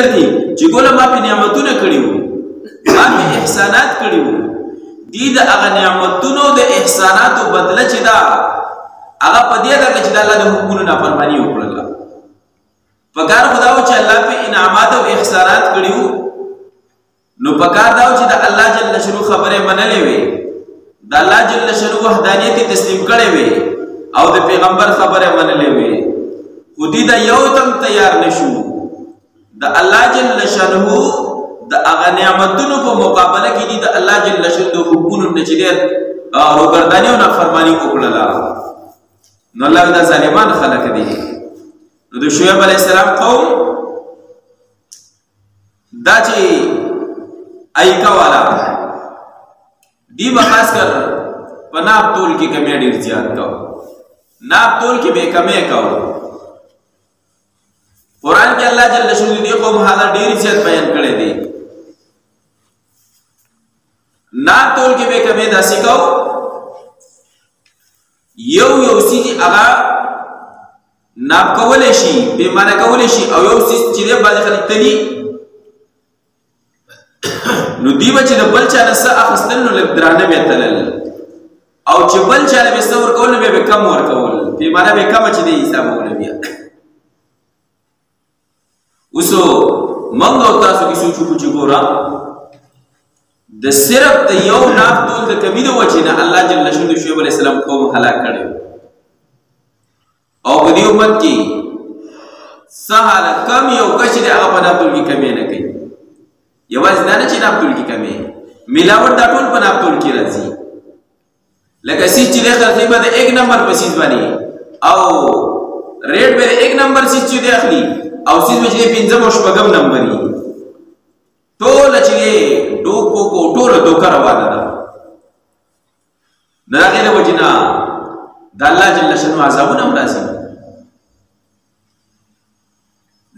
ذکر کی چې ګوره ما په نعمتونه کړي وو ما په احسانات کړي وو دي د هغه نعمتونو د احساناتو بدله چې دا هغه په دې ده چې د الله د حکمونو نافرماني وکړله پکار خدا و چې الله په انعامات او احسانات کړي وو نو پکار دا و چې د الله جل شانه خبره منلې وي د الله جل شانه وحدانیت تسلیم کړي وي او د پیغمبر خبره منلې وي خو دې دا یو تم تیار نشو د الله جل شانه د هغه نعمتونو په مقابله کې دي د الله جل شانه د حکمونو نه چې ډېر روګرداني او نافرمانی وکړله نو الله دا ظالمان خلک دي نو د شعیب علیه السلام قوم دا چې ایکا والا دی به خاص کر په ناب تول کې کمی ډېر زیات کو ناب تول کې به کمی کو قرآن کې الله جل شانه دې قوم حالات ډېر زیات بیان کړی دی ناب تول کې به کمی داسې کو یو سیدی هغه ناب کولای شي پیمانه کولای شي او یو سیس چې باندې خلک تلی نو دی بچ د بل چا نه څه اخستل نو لږ درانه به تلل او چې بل چا له څه ورکول به کم ورکول پیمانه به کم چې دی حساب ول بیا اوسو موږ او تاسو کې سوچو چې ګورم د صرف د یو ناب تول د کمی د وجې نه الله جل شانه شعیب علیه السلام قوم هلاک کړي او په دې امت کې سهال کم یو کش دی هغه په ناب تول کې کمی نه کوي یوازې دا نه چې ناب تول کې کمی ملاوټ دا ټول په ناب تول کې راځي لکه سیس چې دی خرڅوي به د 1 نمبر په سیس باندې او ریټ به د 1 نمبر سیس چې دی اخلي او سیس به چې دی 5 او 6 نمبر وي ټول چې ډوکو کو ټول دوکه روانه ده د هغې د وجې نه د الله جل شانه عذابونه هم راځي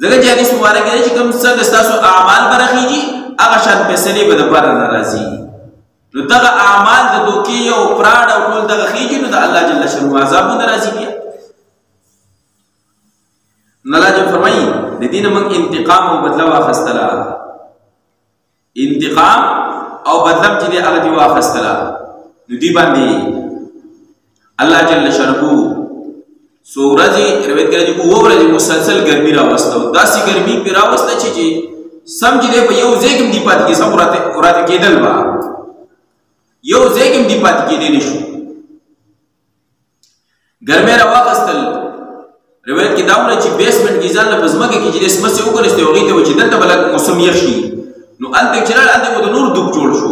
ځکه چې حدیث مبارک دی چې کوم څه د ستاسو اعمال به رخیږي هغه شان فیصلې به د بره نه راځي نو دغه اعمال د دوکې او فراډ او ټول دغه خیږي نو د الله جل شانه عذابونه راځي بیا نو الله جل فرمایي د دې نه موږ انتقام او بدله واخیستله انتقام او بدلم چې دی هغه دی واخیستله نو دی باندې الله جل شانه څو ورځې روایت کوي چې اووه ورځې مسلسل ګرمي راوسته داسې ګرمي پرې راوسته چې سم چې دی په یو ځای کې هم دی پاتې کېږي سم ورته کېدل به یو ځای کې هم دی پاتې کېدی نه شو ګرمۍ راواخیستل روایت کې دا وایي چې بیسمنټ کې ځان له په ځمکه کې چې دی سمسې وګرستې هغوی ته وایي چې دلته به لږ موسم یخ شي نو هلته چې لاړ هلته به د نور دوب جوړ شو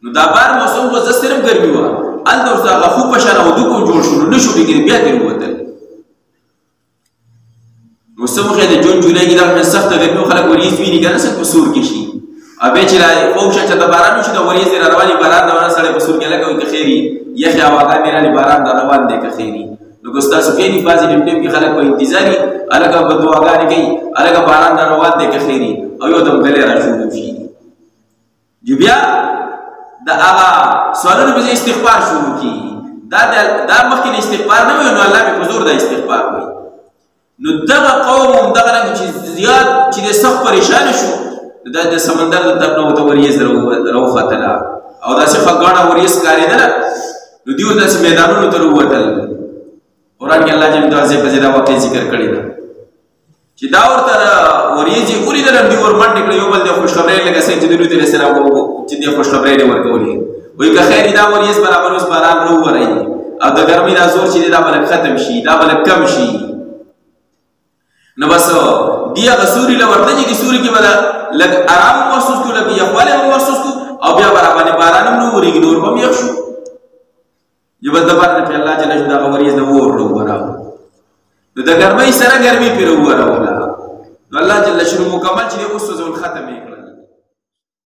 نو دا بار موسم خو زه صرف ګرمي وه هلته ورته هغه خو په شان او دوب هم جوړ شو نو نه شو ډېرې بیا ترې ووتل نو څه مخې د جون جولای کې دا سخته ګرمي خلک وریځ ویني که نه څنګه په سور کې شي او بیا چې خوب شه چې د باران وشي د وریځې را روانې باران روانه سړی په سور کې لکه وایي که خیري یخې هواګانې رالې باران را روان دی که خیري نو که ستاسو پېني بعضې ټیم کې خلک په انتظار وي هلکه به دعاګانې کوي هلکه باران را روان دی که خیري او یو دم ګلې را شروع شي جو بیا د هغه سوالونو پسې استغفار شروع کېږي دا مخکې استغفار نه وي نو الله مې په زور دا استغفار کوي نو دغه قوم هم دغه رنګ چې زیات چې دی سخت پریشانه شو دا د سمندر د طرف نه ورته وریځ راوختله او داسې ګڼه وریځ ښکارېدله نو دوی داسې میدانونو ته راووتل قرآن کې الله جل ځای په ځای دا واقع ذکر کړې ده چې دا ورته وریځې ولیدل دوی ورمنډې کړه یو بل دی خوشخبرۍ لکه څنګه چې د لوط علیه السلام چې دی خوشخبرۍ یې ورکولې وایي که خیر دا وریځ برابر اوس باران راوورئ او د ګرمۍ دا زور چې دی دا به لږ ختم شي دا به لږ کم شي نو بس دی هغه سوري له ورته چې دې سوري کې به لږ ارام محسوس کړو لږ یخوالی هم محسوس کړو او بیا به راباندې باران هم نه ورېږي نور به هم یخ شو یو بل دبر نه پې الله جل شانه دغه وریځ نه اور راووراوه نو د ګرمۍ سره ګرمي پرې راووروله نو الله جل شانه مکمل چې دی اوس ځون ختم یې کړه